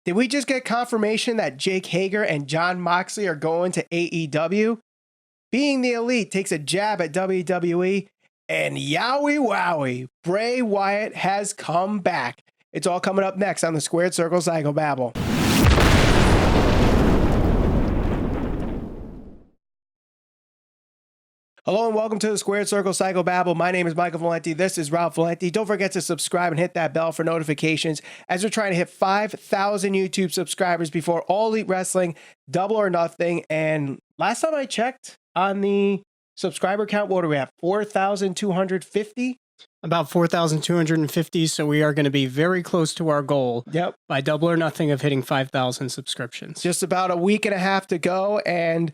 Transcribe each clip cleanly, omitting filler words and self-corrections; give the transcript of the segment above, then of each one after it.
Did we just get confirmation that Jake Hager and Jon Moxley are going to AEW? Being the Elite takes a jab at WWE, and yowie wowie, Bray Wyatt has come back. It's all coming up next on the Squared Circle Psychobabble. Hello and welcome to the Squared Circle Psychobabble. My name is Michael Valenti. This is Ralph Valenti. Don't forget to subscribe and hit that bell for notifications as we're trying to hit 5,000 YouTube subscribers before All Elite Wrestling, Double or Nothing. And last time I checked on the subscriber count, what are we at? 4,250? About 4,250. So we are going to be very close to our goal. Yep. By Double or Nothing of hitting 5,000 subscriptions. Just about a week and a half to go. And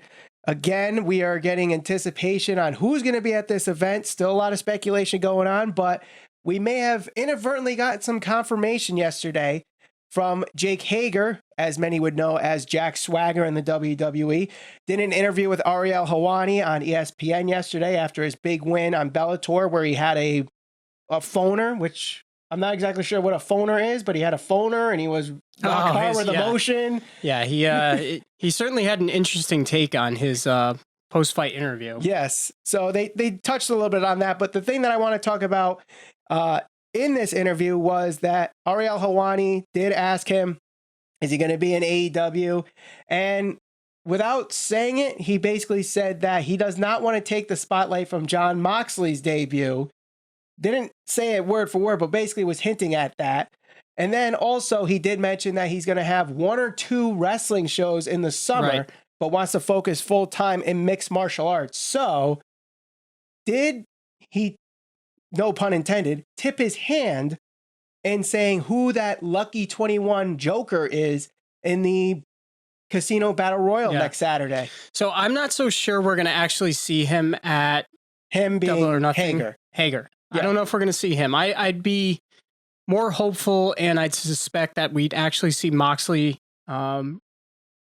again, we are getting anticipation on who's going to be at this event. Still a lot of speculation going on, but we may have inadvertently gotten some confirmation yesterday from Jake Hager, as many would know as Jack Swagger in the WWE. Did an interview with Ariel Helwani on ESPN yesterday after his big win on Bellator, where he had a phoner, which I'm not exactly sure what a phoner is, but he had a phoner and he was rock hard with emotion. Yeah, he certainly had an interesting take on his post-fight interview. Yes, so they touched a little bit on that, but the thing that I want to talk about in this interview was that Ariel Helwani did ask him, is he going to be in AEW? And without saying it, he basically said that he does not want to take the spotlight from Jon Moxley's debut. Didn't say it word for word, but basically was hinting at that. And then also he did mention that he's going to have 1 or 2 wrestling shows in the summer, but wants to focus full time in mixed martial arts. So did he, no pun intended, tip his hand in saying who that lucky 21 Joker is in the Casino Battle Royal next Saturday? So I'm not so sure we're going to actually see him at him being Double or Nothing. Hager. Yeah. I don't know if we're going to see him. I'd be more hopeful, and I'd suspect that we'd actually see Moxley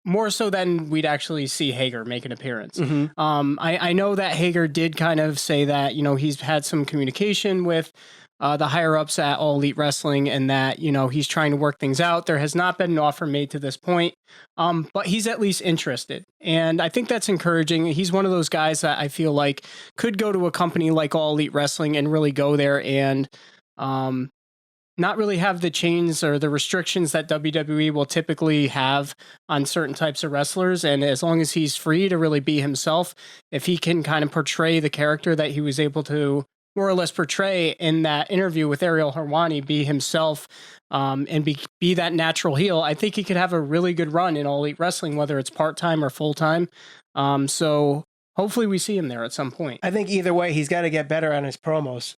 more so than we'd actually see Hager make an appearance. Mm-hmm. I know that Hager did kind of say that, he's had some communication with the higher-ups at All Elite Wrestling, and that, he's trying to work things out. There has not been an offer made to this point, but he's at least interested. And I think that's encouraging. He's one of those guys that I feel like could go to a company like All Elite Wrestling and really go there and not really have the chains or the restrictions that WWE will typically have on certain types of wrestlers. And as long as he's free to really be himself, if he can kind of portray the character that he was able to more or less portray in that interview with Ariel Helwani, be himself and be that natural heel, I think he could have a really good run in All Elite Wrestling, whether it's part-time or full-time. So hopefully we see him there at some point. I think either way, he's got to get better on his promos.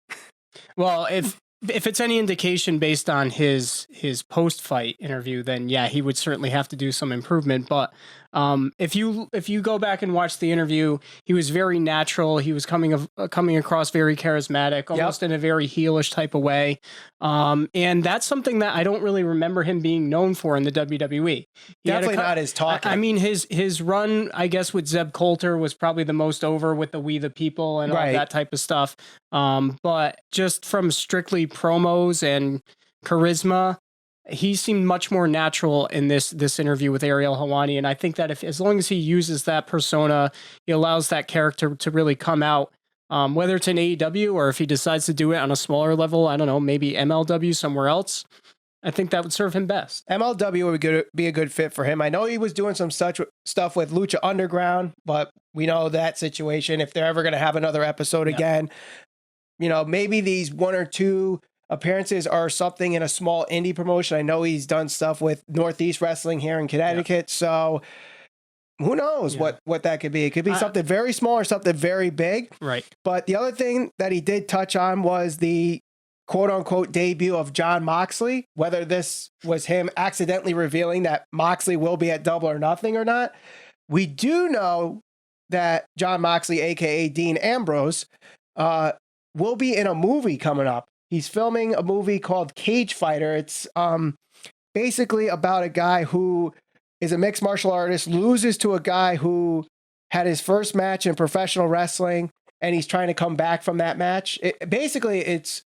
Well, if it's any indication based on his post-fight interview, then yeah, he would certainly have to do some improvement. But if you go back and watch the interview, he was very natural. He was coming across very charismatic, almost in a very heelish type of way. And that's something that I don't really remember him being known for in the WWE. Definitely not his talking. I mean, his run, I guess, with Zeb Coulter was probably the most over with the We the People and all that type of stuff. But just from strictly promos and charisma, he seemed much more natural in this interview with Ariel Helwani. And I think that as long as he uses that persona, he allows that character to really come out, whether it's in AEW or if he decides to do it on a smaller level, I don't know, maybe MLW somewhere else. I think that would serve him best. MLW would be a good fit for him. I know he was doing some such stuff with Lucha Underground, but we know that situation. If they're ever going to have another episode again, maybe these 1 or 2 appearances are something in a small indie promotion. I know he's done stuff with Northeast Wrestling here in Connecticut. So who knows what that could be? It could be something very small or something very big. Right. But the other thing that he did touch on was the quote unquote debut of Jon Moxley, whether this was him accidentally revealing that Moxley will be at Double or Nothing or not. We do know that Jon Moxley, aka Dean Ambrose, will be in a movie coming up. He's filming a movie called Cage Fighter. It's basically about a guy who is a mixed martial artist, loses to a guy who had his first match in professional wrestling, and he's trying to come back from that match. It's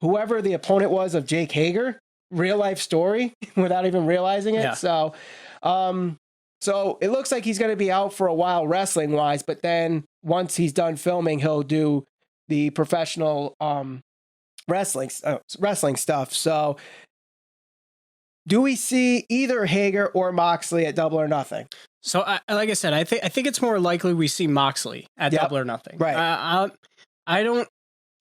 whoever the opponent was of Jake Hager real life story without even realizing it. Yeah. So, so it looks like he's going to be out for a while wrestling wise, but then once he's done filming, he'll do the professional wrestling stuff. So do we see either Hager or Moxley at Double or Nothing? So, like I said, I think it's more likely we see Moxley at Double or Nothing. Right.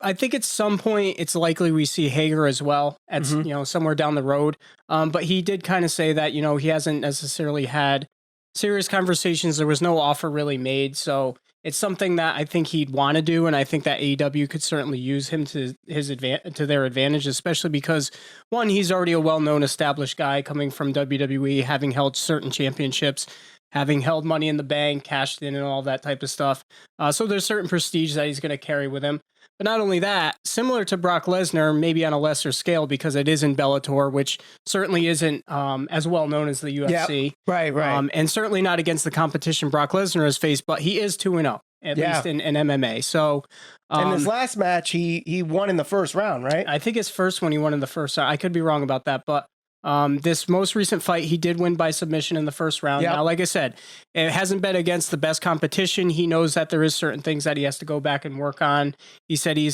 I think at some point it's likely we see Hager as well at somewhere down the road. But he did kind of say that he hasn't necessarily had serious conversations. There was no offer really made, so it's something that I think he'd want to do, and I think that AEW could certainly use him to their advantage, especially because, one, he's already a well-known established guy coming from WWE, having held certain championships, having held Money in the Bank, cashed in, and all that type of stuff. So there's certain prestige that he's going to carry with him. But not only that, similar to Brock Lesnar, maybe on a lesser scale because it is in Bellator, which certainly isn't as well known as the UFC. Yep. Right. And certainly not against the competition Brock Lesnar has faced, but he is 2-0, at least in MMA. So in his last match, he won in the first round, right? I think his first one he won in the first round. I could be wrong about that, but this most recent fight, he did win by submission in the first round. Yep. Now, like I said, it hasn't been against the best competition. He knows that there is certain things that he has to go back and work on. He said he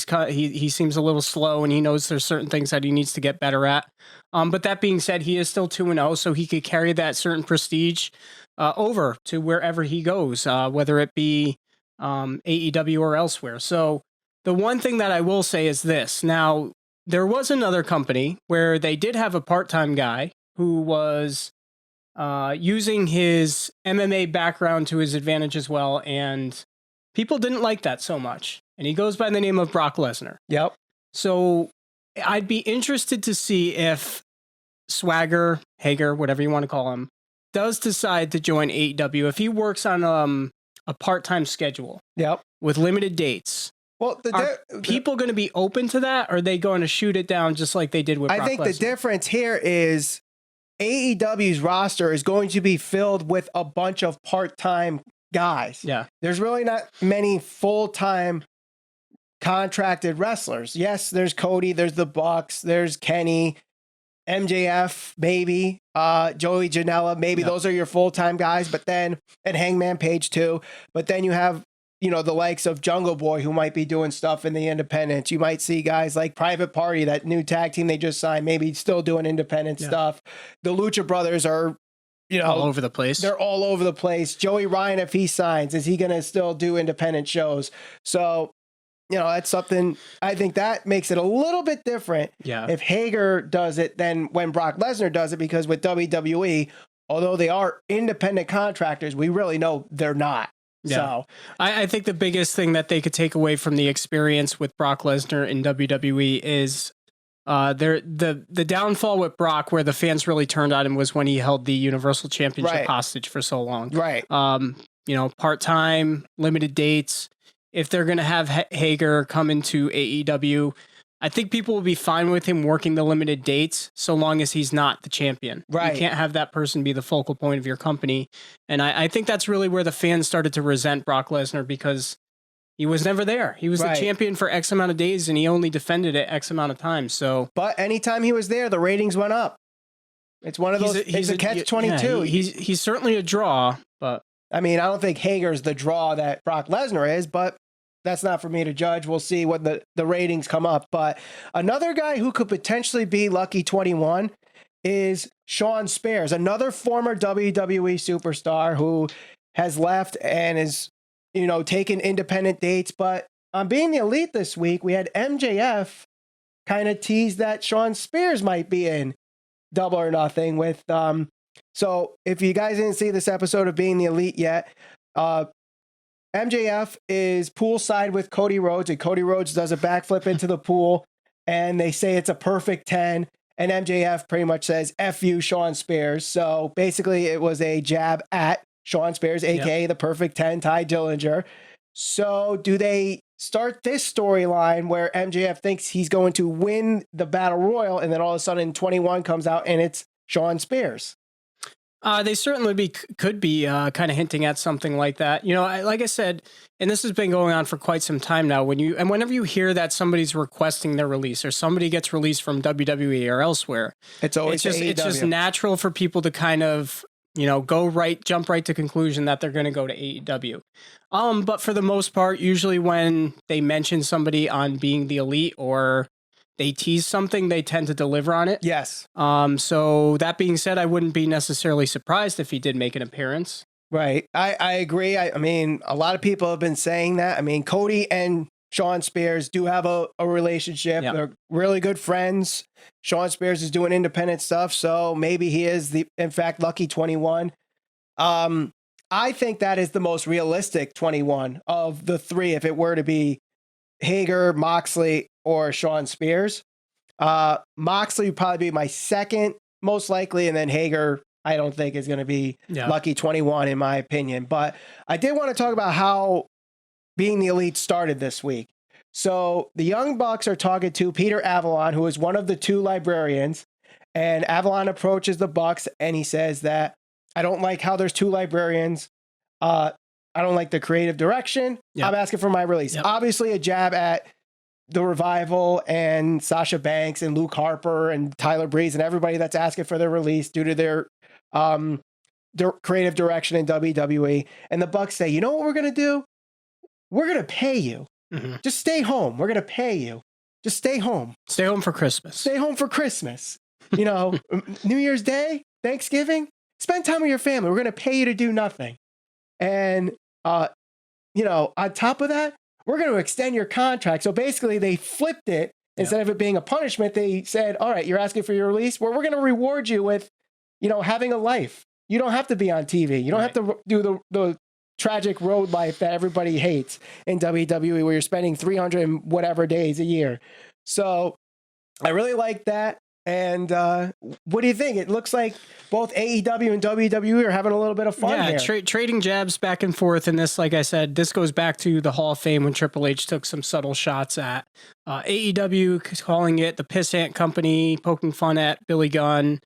seems a little slow, and he knows there's certain things that he needs to get better at. But that being said, he is still 2-0, so he could carry that certain prestige over to wherever he goes, whether it be AEW or elsewhere. So the one thing that I will say is this. Now, there was another company where they did have a part-time guy who was using his MMA background to his advantage as well, and people didn't like that so much. And he goes by the name of Brock Lesnar. Yep. So I'd be interested to see if Swagger, Hager, whatever you want to call him, does decide to join AEW. If he works on a part-time schedule with limited dates, well, are people going to be open to that? Or are they going to shoot it down just like they did with Brock Lesnar? The difference here is AEW's roster is going to be filled with a bunch of part-time guys. Yeah. There's really not many full-time contracted wrestlers. Yes, there's Cody, there's the Bucks, there's Kenny, MJF, maybe, Joey Janela, maybe those are your full-time guys, but then, and Hangman Page too, but then you have the likes of Jungle Boy who might be doing stuff in the independents. You might see guys like Private Party, that new tag team they just signed, maybe still doing independent stuff. The Lucha Brothers are, all over the place. They're all over the place. Joey Ryan, if he signs, is he going to still do independent shows? So, that's something, I think that makes it a little bit different if Hager does it than when Brock Lesnar does it, because with WWE, although they are independent contractors, we really know they're not. Yeah. So I think the biggest thing that they could take away from the experience with Brock Lesnar in WWE is the downfall with Brock, where the fans really turned on him, was when he held the Universal Championship hostage for so long. Right. Part-time, limited dates. If they're going to have Hager come into AEW, I think people will be fine with him working the limited dates so long as he's not the champion. Right. You can't have that person be the focal point of your company. And I think that's really where the fans started to resent Brock Lesnar, because he was never there. He was the champion for X amount of days, and he only defended it X amount of times. So, but anytime he was there, the ratings went up. It's one of those. He's a catch-22. He's certainly a draw, but I mean, I don't think Hager's the draw that Brock Lesnar is, but that's not for me to judge. We'll see when the ratings come up. But another guy who could potentially be Lucky 21 is Shawn Spears, another former WWE superstar who has left and is, taking independent dates. But on Being the Elite this week, we had MJF kind of tease that Shawn Spears might be in Double or Nothing with, so if you guys didn't see this episode of Being the Elite yet, MJF is poolside with Cody Rhodes, and Cody Rhodes does a backflip into the pool, and they say it's a perfect 10, and MJF pretty much says, F you, Shawn Spears. So basically it was a jab at Shawn Spears, aka the perfect 10, Ty Dillinger. So do they start this storyline where MJF thinks he's going to win the Battle Royal, and then all of a sudden 21 comes out and it's Shawn Spears? They certainly could be kind of hinting at something like that. Like I said, and this has been going on for quite some time now. Whenever you hear that somebody's requesting their release or somebody gets released from WWE or elsewhere, It's always it's just natural for people to kind of jump right to conclusion that they're going to go to AEW. But for the most part, usually when they mention somebody on being the elite or they tease something, they tend to deliver on it. Yes. So that being said, I wouldn't be necessarily surprised if he did make an appearance. Right. I agree. I mean, a lot of people have been saying that. I mean, Cody and Shawn Spears do have a relationship. Yeah. They're really good friends. Shawn Spears is doing independent stuff, so maybe he is in fact, Lucky 21. I think that is the most realistic 21 of the three if it were to be Hager, Moxley, or Shawn Spears. Moxley would probably be my second most likely, and then Hager I don't think is going to be Lucky 21 in my opinion. But I did want to talk about how being the elite started this week. So the Young Bucks are talking to Peter Avalon, who is one of the two librarians, and Avalon approaches the Bucks and he says that I don't like how there's two librarians. I don't like the creative direction. I'm asking for my release. Obviously a jab at the Revival and Sasha Banks and Luke Harper and Tyler Breeze and everybody that's asking for their release due to their creative direction in WWE. And the Bucks say, you know what we're going to do? We're going to pay you. Mm-hmm. Just stay home. We're going to pay you. Just stay home. Stay home for Christmas. Stay home for Christmas. New Year's Day, Thanksgiving, spend time with your family. We're going to pay you to do nothing. And, on top of that, we're going to extend your contract. So basically they flipped it. Instead of it being a punishment, they said, all right, you're asking for your release. Well, we're going to reward you with, having a life. You don't have to be on TV. You don't have to do the tragic road life that everybody hates in WWE where you're spending 300 and whatever days a year. So I really like that. And what do you think? It looks like both AEW and WWE are having a little bit of fun here. Trading jabs back and forth. And this, like I said, this goes back to the Hall of Fame when Triple H took some subtle shots at AEW, calling it the Piss Ant Company, poking fun at Billy Gunn.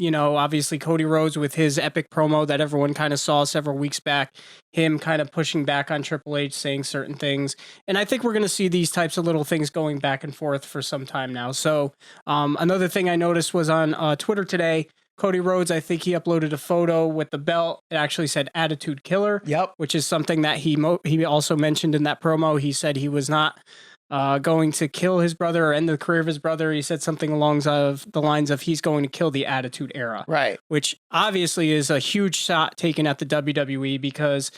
Obviously Cody Rhodes with his epic promo that everyone kind of saw several weeks back, him kind of pushing back on Triple H, saying certain things. And I think we're going to see these types of little things going back and forth for some time now. So another thing I noticed was on Twitter today, Cody Rhodes, I think he uploaded a photo with the belt. It actually said Attitude Killer, which is something that he also mentioned in that promo. He said he was not going to kill his brother or end the career of his brother. He said something along the lines of he's going to kill the Attitude Era. Right. Which obviously is a huge shot taken at the WWE because,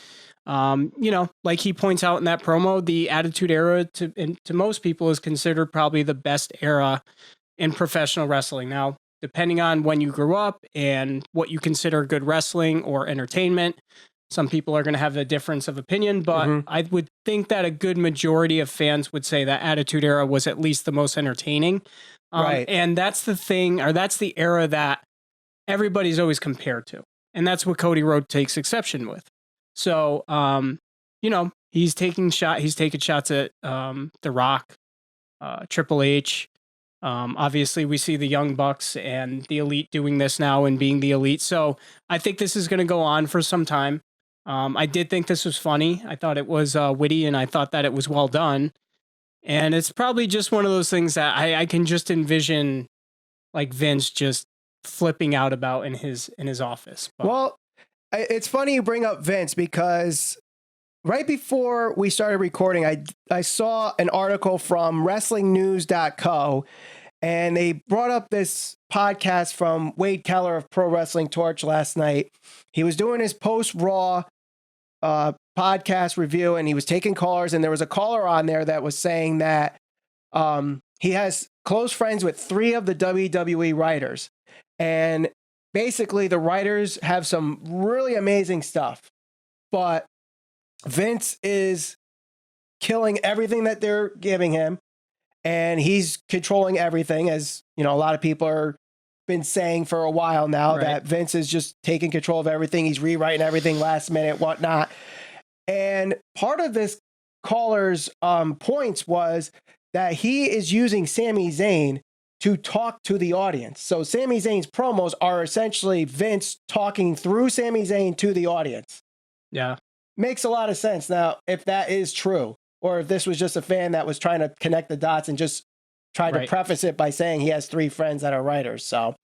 like he points out in that promo, the Attitude Era to most people is considered probably the best era in professional wrestling. Now, depending on when you grew up and what you consider good wrestling or entertainment, some people are going to have a difference of opinion, but I would think that a good majority of fans would say that Attitude Era was at least the most entertaining. And that's the thing, or that's the era that everybody's always compared to. And that's what Cody Rhodes takes exception with. So, he's taking shots at The Rock, Triple H. Obviously, we see the Young Bucks and the Elite doing this now and being the Elite. So I think this is going to go on for some time. I did think this was funny. I thought it was witty, and I thought that it was well done. And it's probably just one of those things that I can just envision, like Vince just flipping out about in his office. But. Well, it's funny you bring up Vince because right before we started recording, I saw an article from WrestlingNews.co, and they brought up this podcast from Wade Keller of Pro Wrestling Torch last night. He was doing his post-Raw podcast review, and he was taking callers, and there was a caller on there that was saying that he has close friends with 3 of the WWE writers. And basically, the writers have some really amazing stuff, but Vince is killing everything that they're giving him, and he's controlling everything, as a lot of people are been saying for a while now, that Vince is just taking control of everything. He's rewriting everything last minute, whatnot. And part of this caller's points was that he is using Sami Zayn to talk to the audience. So Sami Zayn's promos are essentially Vince talking through Sami Zayn to the audience. Yeah. Makes a lot of sense. Now, if that is true, or if this was just a fan that was trying to connect the dots and just tried to preface it by saying he has 3 friends that are writers. So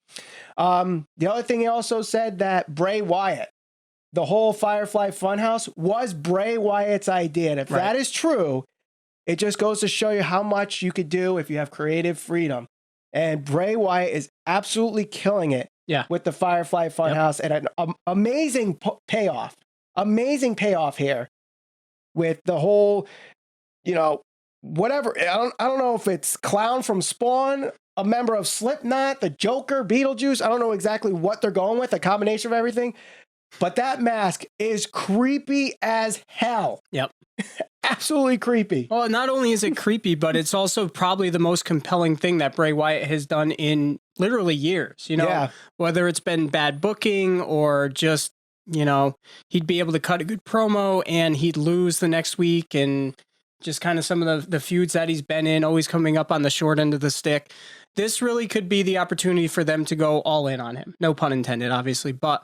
the other thing he also said that Bray Wyatt, the whole Firefly Funhouse was Bray Wyatt's idea. And if that is true, it just goes to show you how much you could do if you have creative freedom. And Bray Wyatt is absolutely killing it with the Firefly Funhouse and an amazing payoff. Amazing payoff here with the whole, you know, whatever. I don't know if it's Clown from Spawn, a member of Slipknot, the Joker, Beetlejuice. I don't know exactly what they're going with, a combination of everything. But that mask is creepy as hell. Yep. Absolutely creepy. Well, not only is it creepy, but it's also probably the most compelling thing that Bray Wyatt has done in literally years. You know, whether it's been bad booking or just, you know, he'd be able to cut a good promo and he'd lose the next week, and just kind of some of the feuds that he's been in, always coming up on the short end of the stick. This really could be the opportunity for them to go all in on him. No pun intended, obviously, but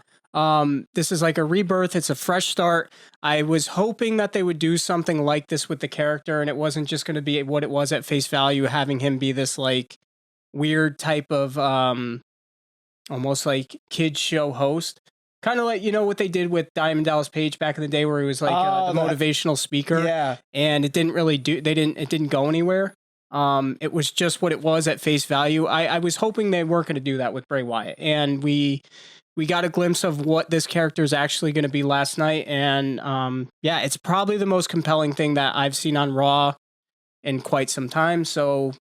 this is like a rebirth. It's a fresh start. I was hoping that they would do something like this with the character, and it wasn't just going to be what it was at face value, having him be this like weird type of almost like kids show host. Kind of like, you know, what they did with Diamond Dallas Page back in the day, where he was like the motivational speaker. Yeah. And it didn't really it didn't go anywhere. It was just what it was at face value. I was hoping they weren't going to do that with Bray Wyatt. And we got a glimpse of what this character is actually going to be last night. And yeah, it's probably the most compelling thing that I've seen on Raw in quite some time. So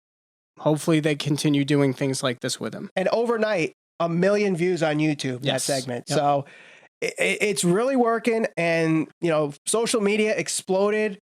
hopefully they continue doing things like this with him. And overnight, 1 million views on YouTube, that segment. Yep. So it's really working. And, you know, social media exploded.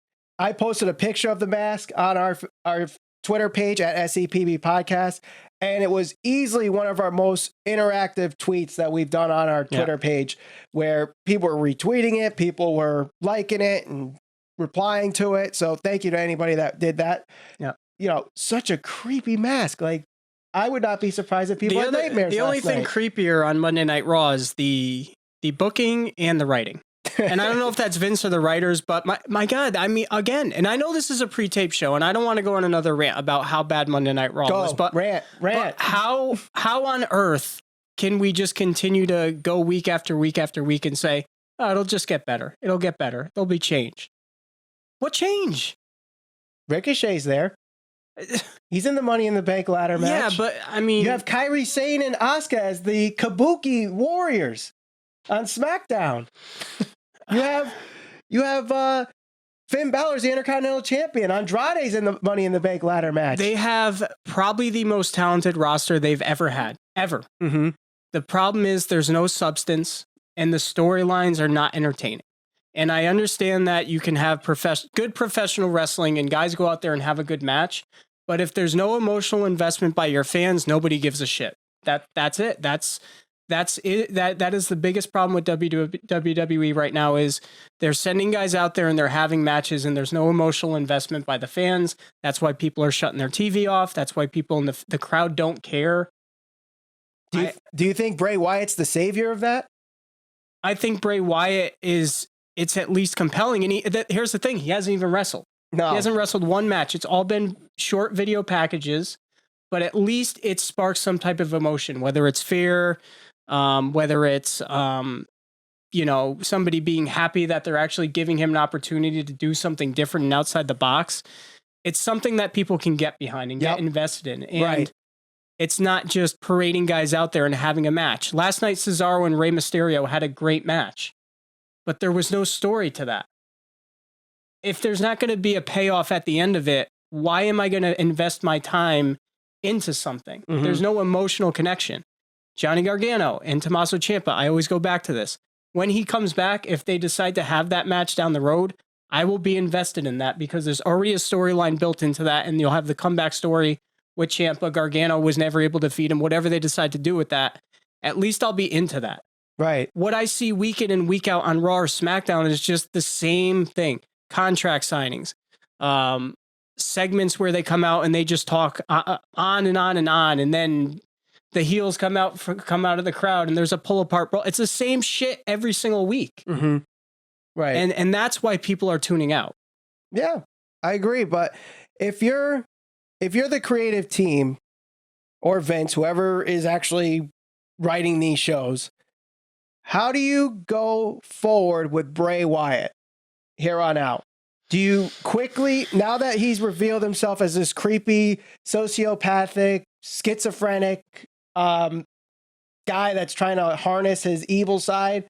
I posted a picture of the mask on our Twitter page at SEPB Podcast, and it was easily one of our most interactive tweets that we've done on our Twitter page, where people were retweeting it, people were liking it and replying to it. So thank you to anybody that did that. Yeah. You know, such a creepy mask. Like, I would not be surprised if people had nightmares. The only thing creepier on Monday Night Raw is the booking and the writing. And I don't know if that's Vince or the writers, but my God, I mean, again, and I know this is a pre-tape show, and I don't want to go on another rant about how bad Monday Night Raw was, but rant. But how on earth can we just continue to go week after week after week and say, oh, it'll just get better. It'll get better. There'll be change. What change? Ricochet's there. He's in the Money in the Bank ladder match. Yeah, but I mean, you have Kairi Sane and Asuka as the Kabuki Warriors on SmackDown. You have Finn Balor's the Intercontinental Champion. Andrade's in the Money in the Bank ladder match. They have probably the most talented roster they've ever had, ever. Mm-hmm. The problem is there's no substance, and the storylines are not entertaining. And I understand that you can have good professional wrestling and guys go out there and have a good match. But if there's no emotional investment by your fans, nobody gives a shit. That's it. That's it. That is the biggest problem with WWE right now, is they're sending guys out there and they're having matches and there's no emotional investment by the fans. That's why people are shutting their TV off. That's why people in the crowd don't care. Do you think Bray Wyatt's the savior of that? I think Bray Wyatt it's at least compelling. And here's the thing. He hasn't even wrestled. No. He hasn't wrestled one match. It's all been short video packages, but at least it sparks some type of emotion, whether it's fear, whether it's, you know, somebody being happy that they're actually giving him an opportunity to do something different and outside the box. It's something that people can get behind and get invested in. And it's not just parading guys out there and having a match. Last night, Cesaro and Rey Mysterio had a great match, but there was no story to that. If there's not going to be a payoff at the end of it, why am I going to invest my time into something? Mm-hmm. There's no emotional connection. Johnny Gargano and Tommaso Ciampa, I always go back to this. When he comes back, if they decide to have that match down the road, I will be invested in that, because there's already a storyline built into that, and you'll have the comeback story with Ciampa. Gargano was never able to defeat him. Whatever they decide to do with that, at least I'll be into that. Right. What I see week in and week out on Raw or SmackDown is just the same thing. Contract signings, segments where they come out and they just talk on and on and on, and then the heels come out of the crowd and there's a pull apart brawl. It's the same shit every single week. Mm-hmm. Right. And that's why people are tuning out. Yeah, I agree. But if you're the creative team or Vince, whoever is actually writing these shows, how do you go forward with Bray Wyatt here on out? Do you quickly, now that he's revealed himself as this creepy, sociopathic, schizophrenic guy that's trying to harness his evil side,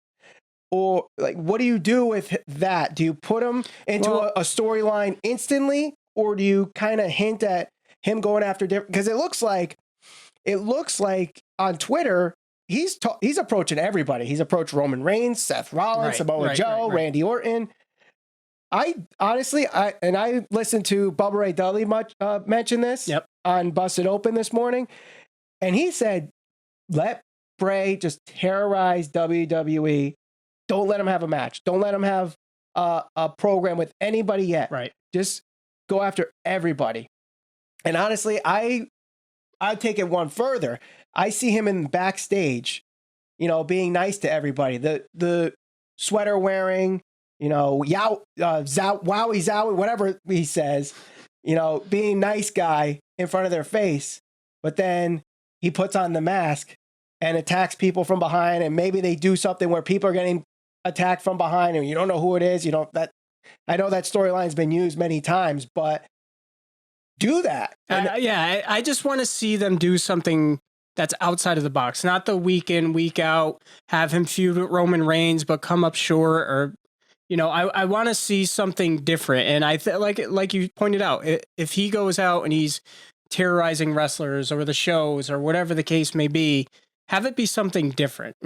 or like, what do you do with that? Do you put him into a storyline instantly, or do you kind of hint at him going after different? Because it looks like on Twitter he's approaching everybody. He's approached Roman Reigns, Seth Rollins, Samoa Joe, Randy Orton. I honestly, I listened to Bubba Ray Dudley mention this on Busted Open this morning, and he said, let Bray just terrorize WWE. Don't let him have a match. Don't let him have a program with anybody yet. Right. Just go after everybody. And honestly, I take it one further. I see him in backstage, being nice to everybody. The sweater wearing, wowie zowie, whatever he says, being nice guy in front of their face. But then he puts on the mask and attacks people from behind, and maybe they do something where people are getting attacked from behind and you don't know who it is. I know that storyline's been used many times, but do that. I just want to see them do something that's outside of the box, not the week in, week out, have him feud with Roman Reigns, but come up short, or, I want to see something different. And I like you pointed out, if he goes out and he's terrorizing wrestlers or the shows or whatever the case may be, have it be something different,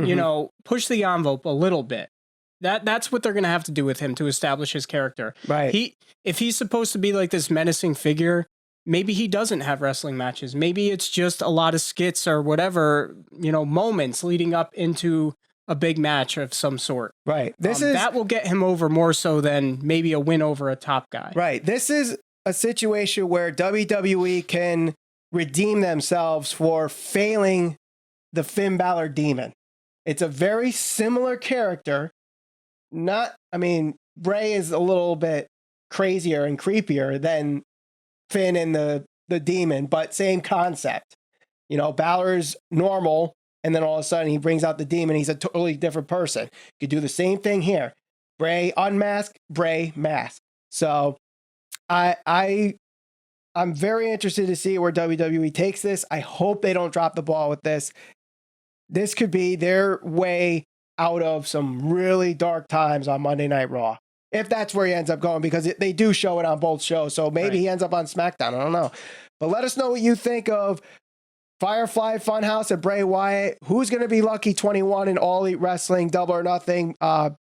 push the envelope a little bit. That's what they're going to have to do with him to establish his character. Right. If he's supposed to be like this menacing figure, maybe he doesn't have wrestling matches. Maybe it's just a lot of skits or whatever, moments leading up into a big match of some sort. Right. That will get him over more so than maybe a win over a top guy. Right. This is a situation where WWE can redeem themselves for failing the Finn Balor demon. It's a very similar character. Bray is a little bit crazier and creepier than Finn and the demon, but same concept. Balor's normal, and then all of a sudden he brings out the demon. He's a totally different person. You could do the same thing here. Bray unmask, Bray mask. So I'm very interested to see where WWE takes this. I hope they don't drop the ball with this. This could be their way out of some really dark times on Monday Night Raw, if that's where he ends up going, because they do show it on both shows. So maybe he ends up on SmackDown. I don't know. But let us know what you think of Firefly Funhouse and Bray Wyatt. Who's going to be lucky 21 in All Elite Wrestling, Double or Nothing,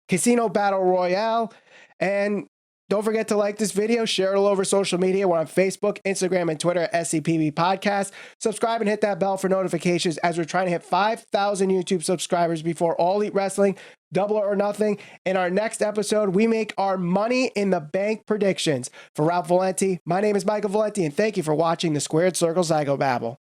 Casino Battle Royale. And don't forget to like this video, share it all over social media. We're on Facebook, Instagram, and Twitter at SCPB Podcast. Subscribe and hit that bell for notifications as we're trying to hit 5,000 YouTube subscribers before All Elite Wrestling, Double or Nothing. In our next episode, we make our Money in the Bank predictions. For Ralph Valenti, my name is Michael Valenti, and thank you for watching the Squared Circle Psychobabble.